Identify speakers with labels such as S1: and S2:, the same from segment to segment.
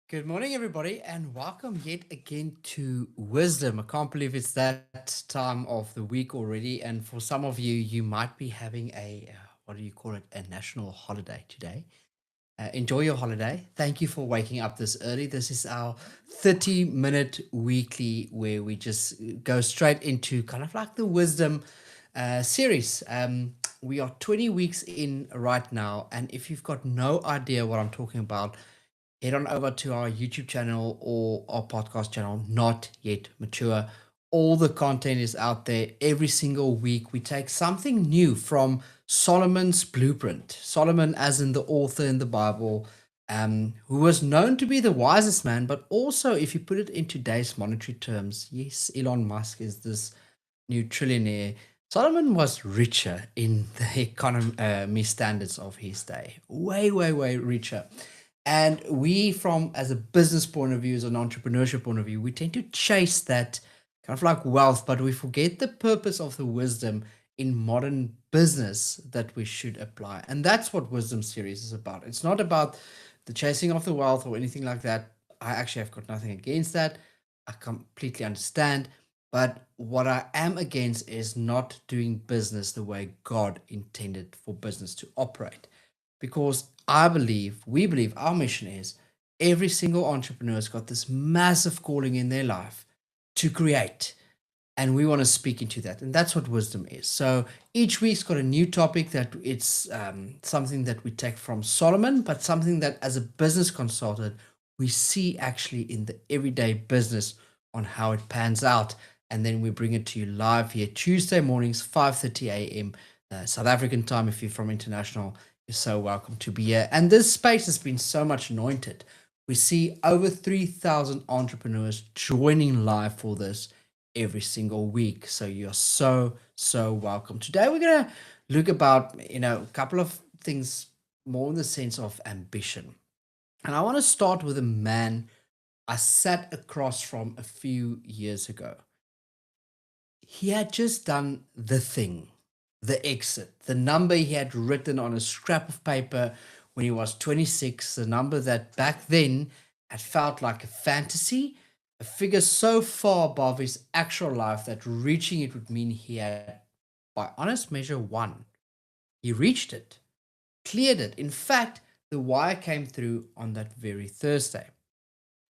S1: Good morning, everybody, and welcome yet again to Wisdom. I can't believe it's that time of the week already. And for some of you, you might be having what do you call it, a national holiday today. Enjoy your holiday. Thank you for waking up this early. This is our 30-minute weekly where we just go straight into kind of like the wisdom series. We are 20 weeks in right now. And if you've got no idea what I'm talking about, head on over to our YouTube channel or our podcast channel, Not Yet Mature. All the content is out there every single week. We take something new from Solomon's blueprint. Solomon, as in the author in the Bible, who was known to be the wisest man, but also, if you put it in today's monetary terms, yes, Elon Musk is this new trillionaire. Solomon was richer in the economy standards of his day, way, way, way richer. And we, from as a business point of view, as an entrepreneurship point of view, we tend to chase that kind of like wealth, but we forget the purpose of the wisdom in modern business that we should apply. And that's what Wisdom Series is about. It's not about the chasing of the wealth or anything like that. I actually have got nothing against that. I completely understand. But what I am against is not doing business the way God intended for business to operate. Because we believe our mission is every single entrepreneur's got this massive calling in their life to create. And we want to speak into that. And that's what wisdom is. So each week's got a new topic that it's something that we take from Solomon, but something that as a business consultant, we see actually in the everyday business on how it pans out. And then we bring it to you live here Tuesday mornings, 5:30 a.m. South African time. If you're from international, you're so welcome to be here. And this space has been so much anointed. We see over 3,000 entrepreneurs joining live for this every single week. So you're so, so welcome. Today we're going to look about, a couple of things more in the sense of ambition. And I want to start with a man I sat across from a few years ago. He had just done the thing, the exit, the number he had written on a scrap of paper when he was 26, the number that back then had felt like a fantasy, a figure so far above his actual life that reaching it would mean he had, by honest measure, won. He reached it, cleared it. In fact, the wire came through on that very Thursday.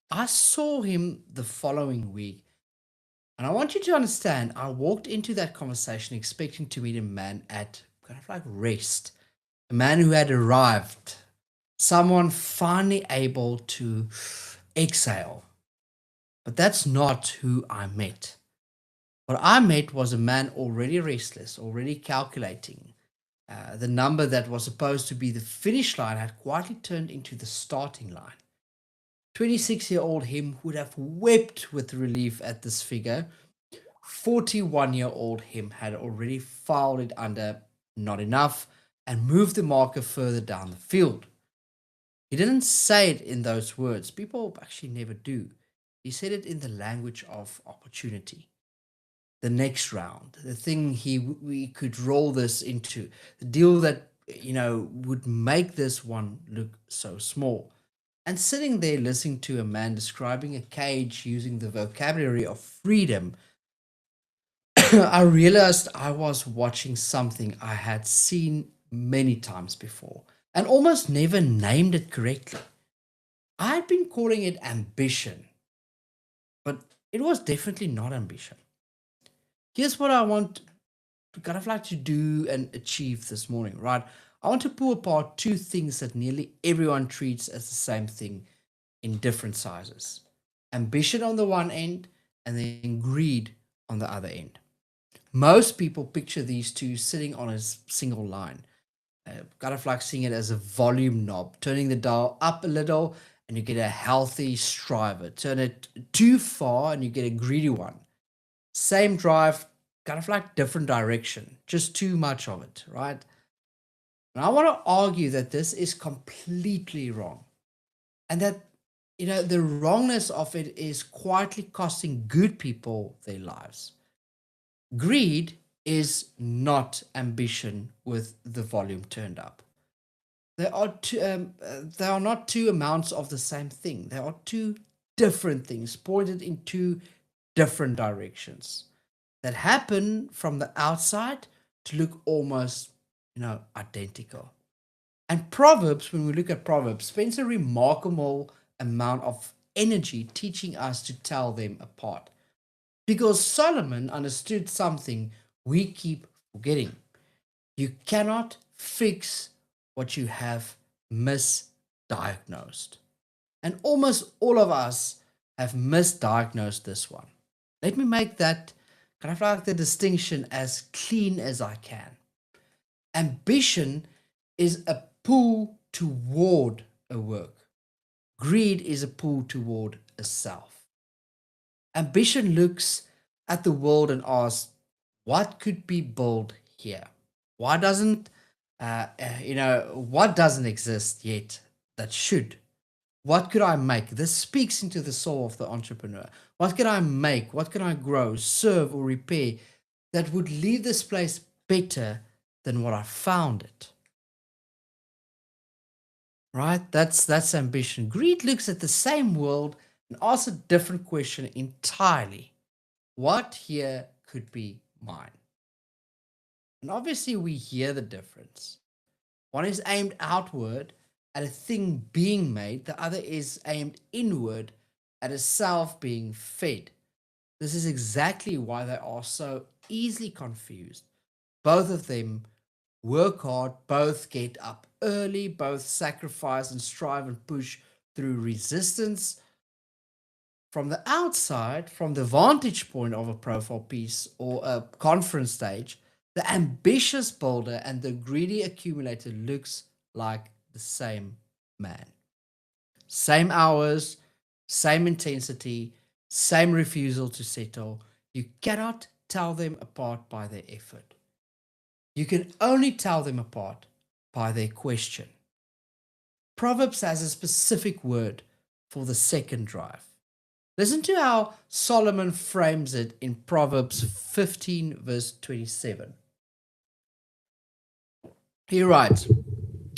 S1: I saw him the following week. And I want you to understand, I walked into that conversation expecting to meet a man at kind of like rest, a man who had arrived, someone finally able to exhale. But that's not who I met. What I met was a man already restless, already calculating. The number that was supposed to be the finish line had quietly turned into the starting line. 26-year-old him would have wept with relief at this figure. 41-year-old him had already filed it under not enough and moved the marker further down the field. He didn't say it in those words. People actually never do. He said it in the language of opportunity. The next round, the thing we could roll this into, the deal that would make this one look so small. And sitting there listening to a man describing a cage using the vocabulary of freedom, I realized I was watching something I had seen many times before and almost never named it correctly. I had been calling it ambition, but it was definitely not ambition. Here's what I want to kind of like to do and achieve this morning, right? I want to pull apart two things that nearly everyone treats as the same thing in different sizes: ambition on the one end, and then greed on the other end. Most people picture these two sitting on a single line, kind of like seeing it as a volume knob, turning the dial up a little and you get a healthy striver. Turn it too far and you get a greedy one. Same drive, kind of like different direction, just too much of it, right? And I want to argue that this is completely wrong and that the wrongness of it is quietly costing good people their lives. Greed is not ambition with the volume turned up. They are not two amounts of the same thing. They are two different things pointed in two different directions that happen from the outside to look almost, identical. And Proverbs, when we look at Proverbs, spends a remarkable amount of energy teaching us to tell them apart. Because Solomon understood something we keep forgetting. You cannot fix what you have misdiagnosed. And almost all of us have misdiagnosed this one. Let me make that kind of like the distinction as clean as I can. Ambition is a pull toward a work. Greed is a pull toward a self. Ambition looks at the world and asks, what could be built here? Why doesn't, what doesn't exist yet that should? What could I make? This speaks into the soul of the entrepreneur. What can I make? What can I grow, serve, or repair that would leave this place better than what I found it? Right? That's ambition. Greed looks at the same world and asks a different question entirely. What here could be mine? And obviously, we hear the difference. One is aimed outward at a thing being made, the other is aimed inward at a self being fed. This is exactly why they are so easily confused. Both of them work hard, both get up early, both sacrifice and strive and push through resistance. From the outside, from the vantage point of a profile piece or a conference stage, the ambitious builder and the greedy accumulator looks like the same man. Same hours, same intensity, same refusal to settle. You cannot tell them apart by their effort. You can only tell them apart by their question. Proverbs has a specific word for the second drive. Listen to how Solomon frames it in Proverbs 15, verse 27. He writes,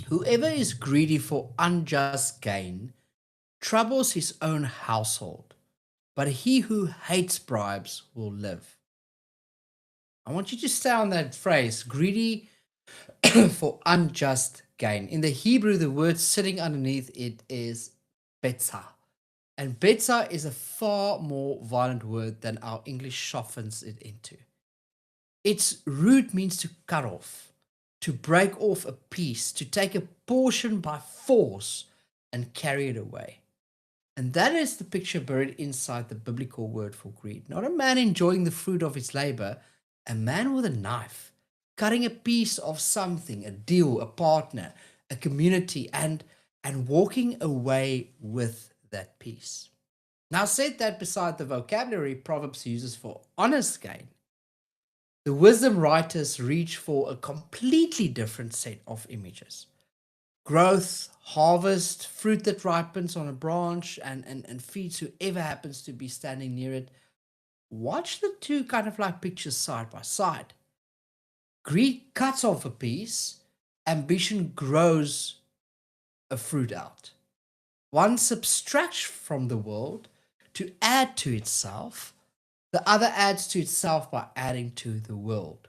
S1: whoever is greedy for unjust gain troubles his own household, but he who hates bribes will live. I want you to stay on that phrase, greedy for unjust gain. In the Hebrew, the word sitting underneath it is betza. And betza is a far more violent word than our English softens it into. Its root means to cut off, to break off a piece, to take a portion by force and carry it away. And that is the picture buried inside the biblical word for greed. Not a man enjoying the fruit of his labor, a man with a knife, cutting a piece of something, a deal, a partner, a community, and walking away with that piece. Now, set that beside the vocabulary Proverbs uses for honest gain. The wisdom writers reach for a completely different set of images. Growth, harvest, fruit that ripens on a branch and feeds whoever happens to be standing near it. Watch the two kind of like pictures side by side. Greed cuts off a piece, ambition grows a fruit out. One subtracts from the world to add to itself, the other adds to itself by adding to the world.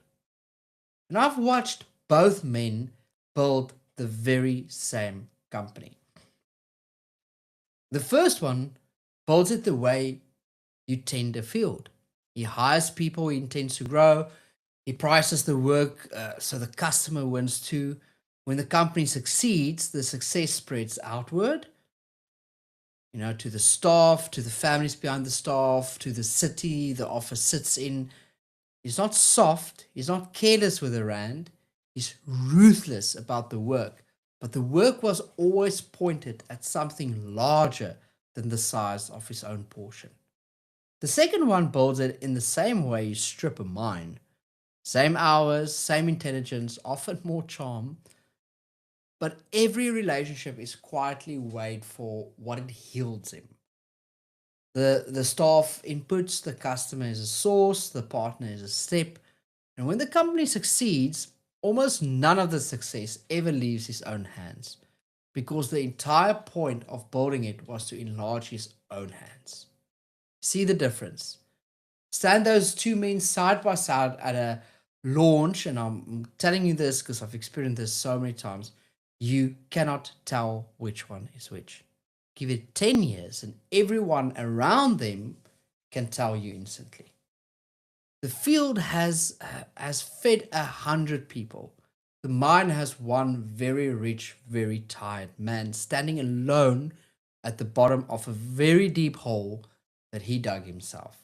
S1: And I've watched both men build the very same company. The first one builds it the way you tend a field. He hires people he intends to grow. He prices the work so the customer wins too. When the company succeeds, the success spreads outward, to the staff, to the families behind the staff, to the city the office sits in. He's not soft, he's not careless with a rand, he's ruthless about the work. But the work was always pointed at something larger than the size of his own portion. The second one builds it in the same way you strip a mine. Same hours, same intelligence, often more charm, but every relationship is quietly weighed for what it yields him. The staff inputs, the customer is a source, the partner is a step. And when the company succeeds, almost none of the success ever leaves his own hands because the entire point of building it was to enlarge his own hands. See the difference? Stand those two men side by side at a launch, and I'm telling you this because I've experienced this so many times. You cannot tell which one is which. Give it 10 years, and everyone around them can tell you instantly. The field has fed 100 people. The mine has one very rich, very tired man standing alone at the bottom of a very deep hole that he dug himself.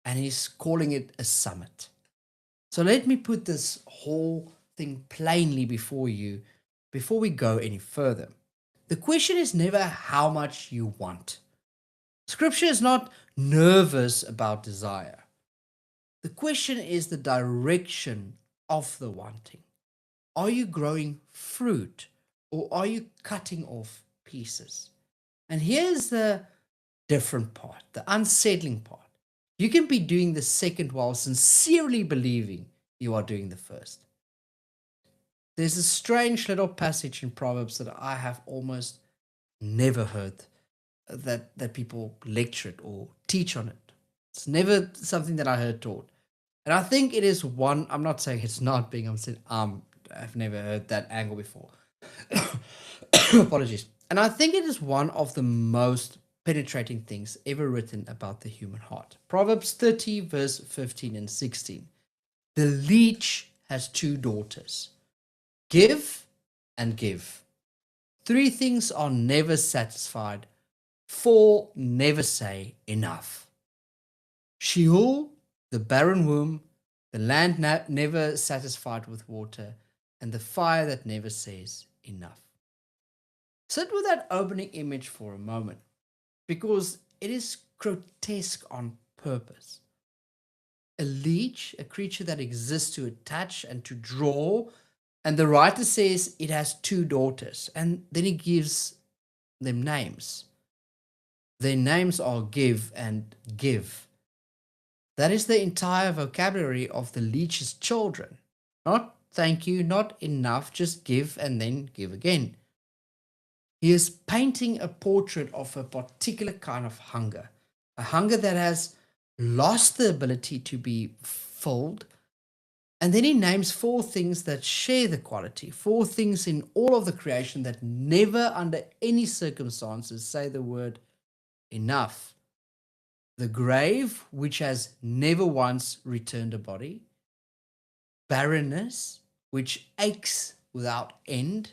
S1: And he's calling it a summit. So let me put this whole thing plainly before you before we go any further. The question is never how much you want. Scripture is not nervous about desire. The question is the direction of the wanting. Are you growing fruit or are you cutting off pieces? And here's the different part, the unsettling part. You can be doing the second while sincerely believing you are doing the first. There's a strange little passage in Proverbs that I have almost never heard that people lecture it or teach on it. It's never something that I heard taught. And I think it is one, I'm not saying it's not being, I'm saying I've never heard that angle before. Apologies. And I think it is one of the most penetrating things ever written about the human heart. Proverbs 30, verse 15 and 16. The leech has two daughters. Give and give. Three things are never satisfied. Four never say enough. Sheol, the barren womb, the land never satisfied with water, and the fire that never says enough. Sit with that opening image for a moment because it is grotesque on purpose. A leech, a creature that exists to attach and to draw, and the writer says it has two daughters, and then he gives them names. Their names are give and give. That is the entire vocabulary of the leech's children. Not thank you, not enough, just give and then give again. He is painting a portrait of a particular kind of hunger, a hunger that has lost the ability to be filled. And then he names four things that share the quality, four things in all of the creation that never, under any circumstances, say the word enough. The grave, which has never once returned a body, barrenness, which aches without end,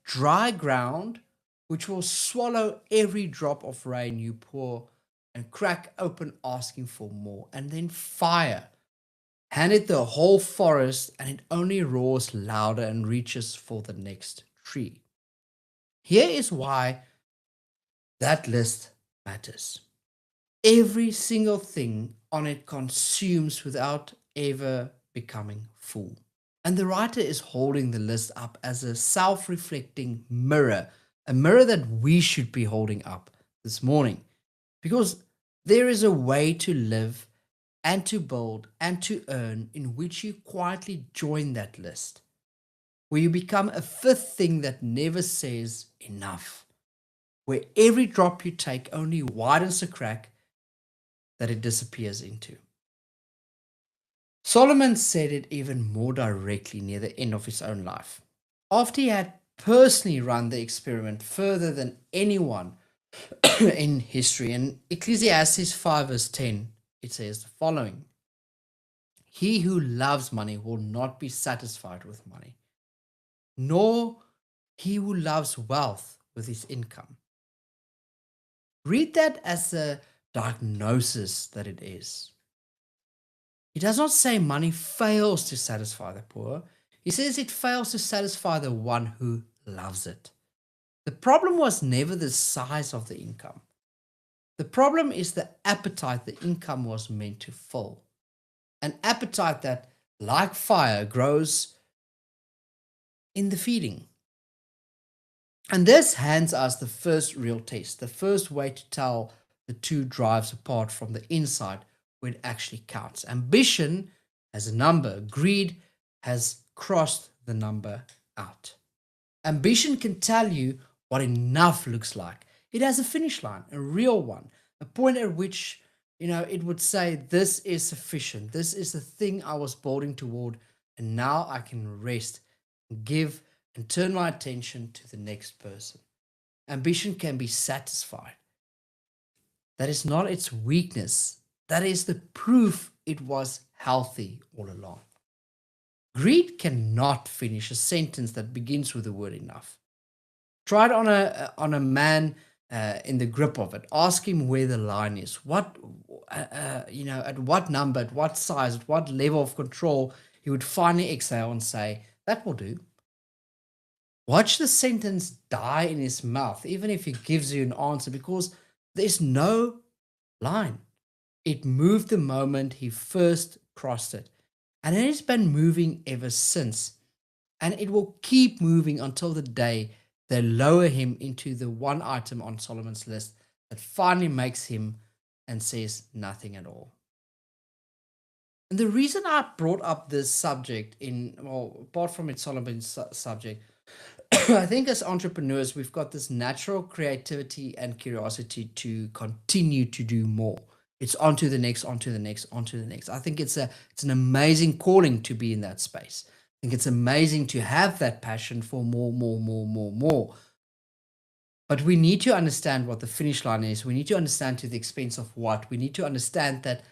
S1: dry ground, which will swallow every drop of rain you pour and crack open asking for more, and then fire. Hand it the whole forest, and it only roars louder and reaches for the next tree. Here is why that list matters. Every single thing on it consumes without ever becoming full. And the writer is holding the list up as a self reflecting mirror, a mirror that we should be holding up this morning. Because there is a way to live and to build and to earn in which you quietly join that list, where you become a fifth thing that never says enough, where every drop you take only widens the crack that it disappears into. Solomon said it even more directly near the end of his own life. After he had personally run the experiment further than anyone in history, in Ecclesiastes 5 verse 10, it says the following: He who loves money will not be satisfied with money, nor he who loves wealth with his income. Read that as the diagnosis that it is. He does not say money fails to satisfy the poor. He says it fails to satisfy the one who loves it. The problem was never the size of the income. The problem is the appetite the income was meant to fill. An appetite that, like fire, grows in the feeding. And this hands us the first real test, the first way to tell the two drives apart from the inside where it actually counts. Ambition has a number, greed has crossed the number out. Ambition can tell you what enough looks like. It has a finish line, a real one, a point at which, it would say, this is sufficient. This is the thing I was building toward, and now I can rest and give and turn my attention to the next person. Ambition can be satisfied. That is not its weakness. That is the proof it was healthy all along. Greed cannot finish a sentence that begins with the word enough. Try it on a man in the grip of it. Ask him where the line is. At what number, at what size, at what level of control he would finally exhale and say, "That will do." Watch the sentence die in his mouth, even if he gives you an answer, because there's no line. It moved the moment he first crossed it, and it has been moving ever since. And it will keep moving until the day they lower him into the one item on Solomon's list that finally makes him and says nothing at all. And the reason I brought up this subject apart from it's Solomon's subject, I think as entrepreneurs, we've got this natural creativity and curiosity to continue to do more. It's onto the next, onto the next, onto the next. I think it's an amazing calling to be in that space. I think it's amazing to have that passion for more, more, more, more, more. But we need to understand what the finish line is. We need to understand to the expense of what. We need to understand that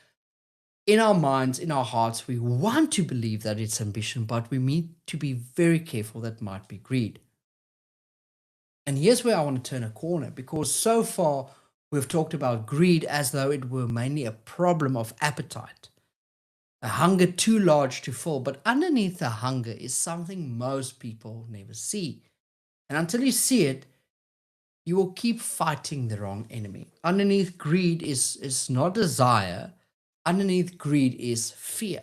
S1: in our minds, in our hearts, we want to believe that it's ambition, but we need to be very careful that might be greed. And here's where I want to turn a corner, because so far we've talked about greed as though it were mainly a problem of appetite, a hunger too large to fill. But underneath the hunger is something most people never see. And until you see it, you will keep fighting the wrong enemy. Underneath greed is not desire. Underneath greed is fear.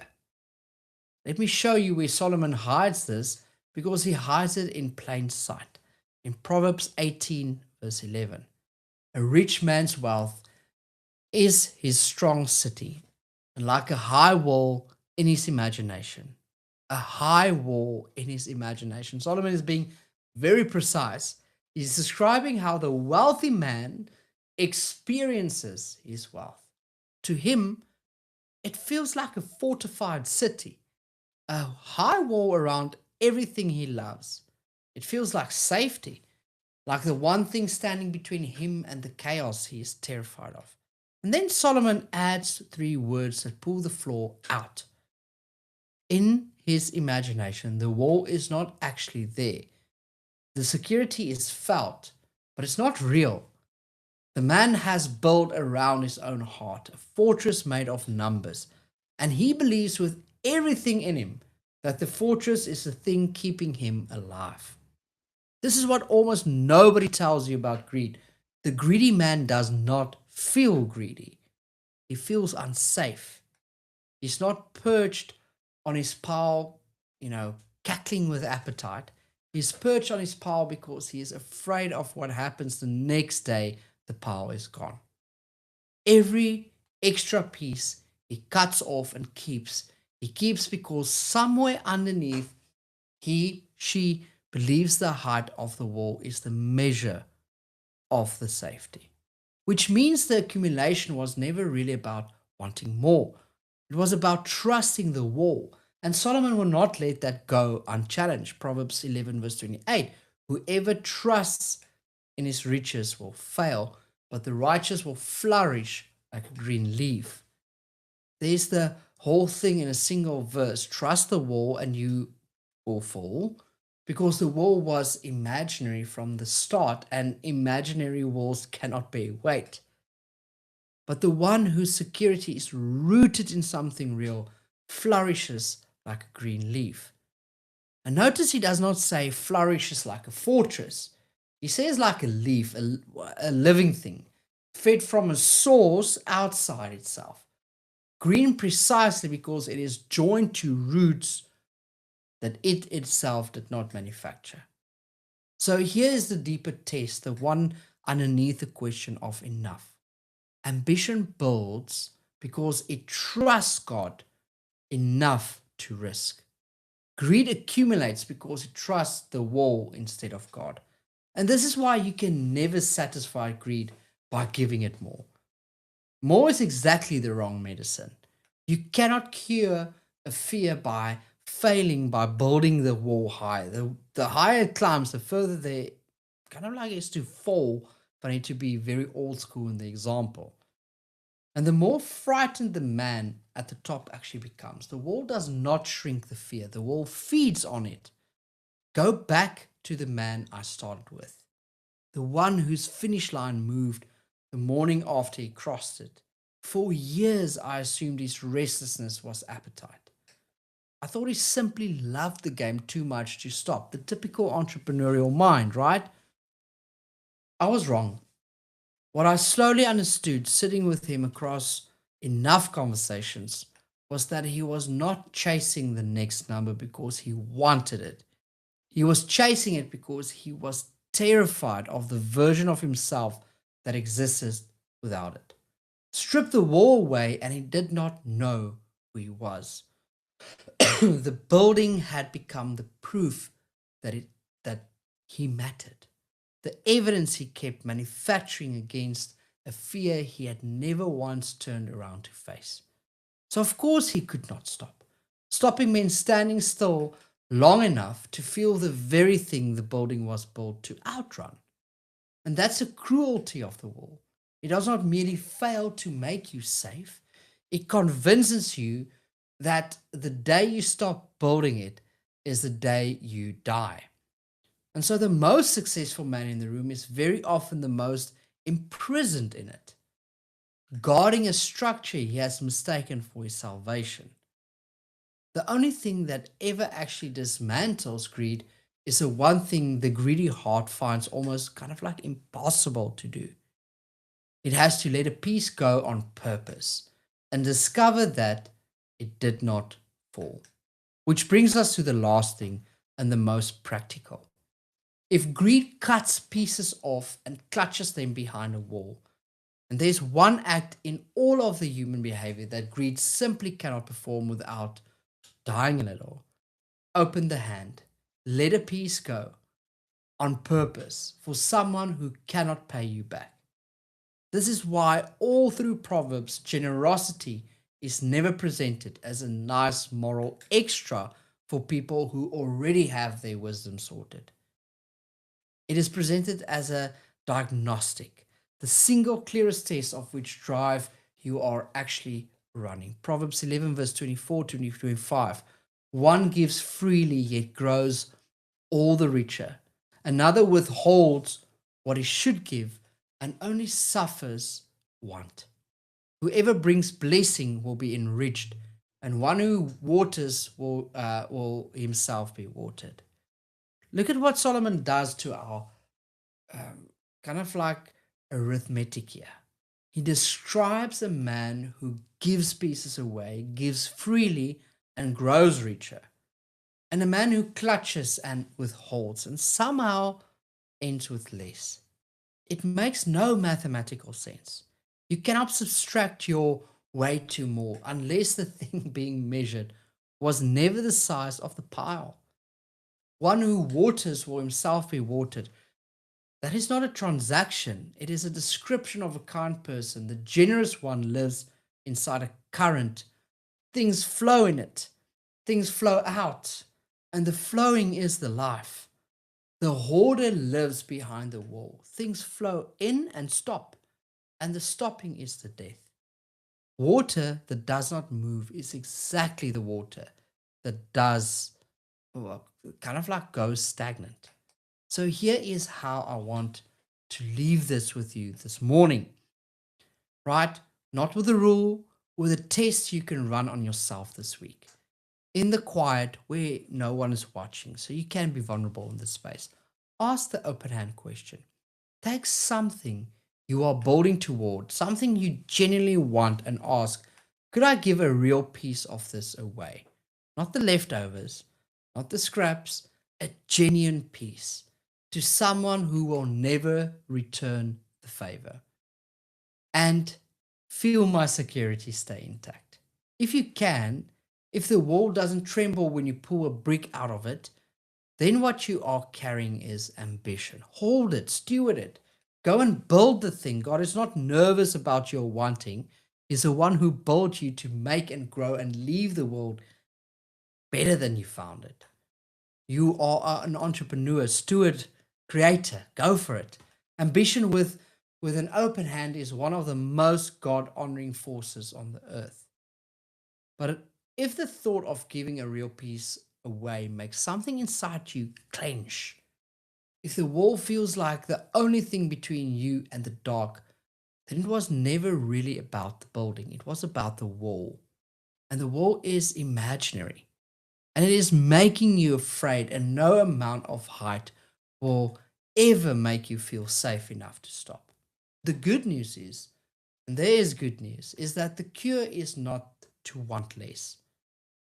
S1: Let me show you where Solomon hides this, because he hides it in plain sight. In Proverbs 18, verse 11, a rich man's wealth is his strong city, and like a high wall in his imagination. A high wall in his imagination. Solomon is being very precise. He's describing how the wealthy man experiences his wealth. To him, it feels like a fortified city, a high wall around everything he loves. It feels like safety, like the one thing standing between him and the chaos he is terrified of. And then Solomon adds 3 words that pull the floor out. In his imagination, the wall is not actually there. The security is felt, but it's not real. The man has built around his own heart a fortress made of numbers, and he believes with everything in him that the fortress is the thing keeping him alive. This is what almost nobody tells you about greed. The greedy man does not feel greedy. He feels unsafe. He's not perched on his pile, cackling with appetite. He's perched on his pile because he is afraid of what happens the next day the pile is gone. Every extra piece he cuts off and keeps. He keeps because somewhere underneath she believes the height of the wall is the measure of the safety, which means the accumulation was never really about wanting more. It was about trusting the wall. And Solomon will not let that go unchallenged. Proverbs 11 verse 28, whoever trusts in his riches will fail, but the righteous will flourish like a green leaf. There's the whole thing in a single verse. Trust the wall and you will fall, because the wall was imaginary from the start, and imaginary walls cannot bear weight. But the one whose security is rooted in something real flourishes like a green leaf. And notice he does not say flourishes like a fortress. He says like a leaf, a living thing, fed from a source outside itself. Green precisely because it is joined to roots that it itself did not manufacture. So here is the deeper test, the one underneath the question of enough. Ambition builds because it trusts God enough to risk. Greed accumulates because it trusts the wall instead of God. And this is why you can never satisfy greed by giving it more. More is exactly the wrong medicine. You cannot cure a fear by failing by building the wall high. The higher it climbs, the further they kind of like is to fall, if I need to be very old school in the example. And the more frightened the man at the top actually becomes, the wall does not shrink the fear, the wall feeds on it. Go back to the man I started with, the one whose finish line moved the morning after he crossed it. For years, I assumed his restlessness was appetite. I thought he simply loved the game too much to stop. The typical entrepreneurial mind, right? I was wrong. What I slowly understood sitting with him across enough conversations was that he was not chasing the next number because he wanted it. He was chasing it because he was terrified of the version of himself that existed without it. Strip the wall away, and he did not know who he was. The building had become the proof that he mattered, the evidence he kept manufacturing against a fear he had never once turned around to face. So, of course, he could not stop. Stopping meant standing still long enough to feel the very thing the building was built to outrun. And that's the cruelty of the wall. It does not merely fail to make you safe, it convinces you that the day you stop building it is the day you die. And so the most successful man in the room is very often the most imprisoned in it, guarding a structure he has mistaken for his salvation. The only thing that ever actually dismantles greed is the one thing the greedy heart finds almost kind of like impossible to do. It has to let a piece go on purpose and discover that it did not fall. Which brings us to the last thing and the most practical. If greed cuts pieces off and clutches them behind a wall, and there's one act in all of the human behavior that greed simply cannot perform without dying a little, open the hand, let a piece go on purpose for someone who cannot pay you back. This is why all through Proverbs, generosity is never presented as a nice moral extra for people who already have their wisdom sorted. It is presented as a diagnostic, the single clearest test of which drive you are actually running. Proverbs 11, verse 24 to 25. One gives freely, yet grows all the richer. Another withholds what he should give and only suffers want. Whoever brings blessing will be enriched, and one who waters will himself be watered. Look at what Solomon does to our kind of like arithmetic here. He describes a man who gives pieces away, gives freely, and grows richer, and a man who clutches and withholds and somehow ends with less. It makes no mathematical sense. You cannot subtract your way to more unless the thing being measured was never the size of the pile. One who waters will himself be watered. That is not a transaction, it is a description of a kind person. The generous one lives inside a current. Things flow in it, things flow out, and the flowing is the life. The hoarder lives behind the wall. Things flow in and stop, and the stopping is the death. Water that does not move is exactly the water that does, well, kind of like goes stagnant. So here is how I want to leave this with you this morning, right? Not with a rule, with a test you can run on yourself this week. In the quiet where no one is watching, so you can be vulnerable in this space. Ask the open hand question. Take something you are building toward, something you genuinely want, and ask, could I give a real piece of this away? Not the leftovers, not the scraps, a genuine piece to someone who will never return the favor. And feel my security stay intact. If you can, If the wall doesn't tremble when you pull a brick out of it, then what you are carrying is ambition. Hold it, steward it. Go and build the thing. God is not nervous about your wanting. He's the one who built you to make and grow and leave the world better than you found it. You are an entrepreneur, steward, creator. Go for it. Ambition with an open hand is one of the most God honoring forces on the earth. But if the thought of giving a real piece away makes something inside you clench, if the wall feels like the only thing between you and the dark, then it was never really about the building. It was about the wall. And the wall is imaginary. And it is making you afraid, and no amount of height will ever make you feel safe enough to stop. The good news is, and there is good news, is that the cure is not to want less.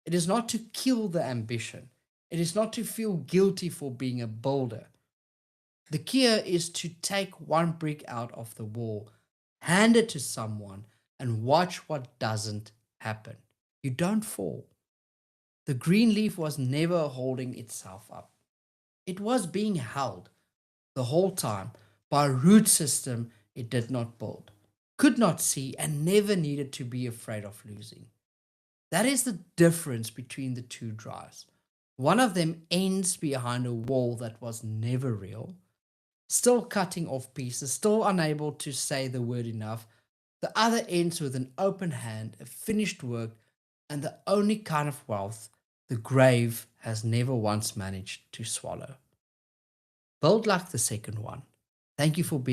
S1: It is not to kill the ambition. It is not to feel guilty for being a builder. The cure is to take one brick out of the wall, hand it to someone, and watch what doesn't happen. You don't fall. The green leaf was never holding itself up. It was being held the whole time by a root system it did not build, could not see, and never needed to be afraid of losing. That is the difference between the two drives. One of them ends behind a wall that was never real, still cutting off pieces, still unable to say the word enough. The other ends with an open hand, a finished work, and the only kind of wealth the grave has never once managed to swallow. Build like the second one. Thank you for being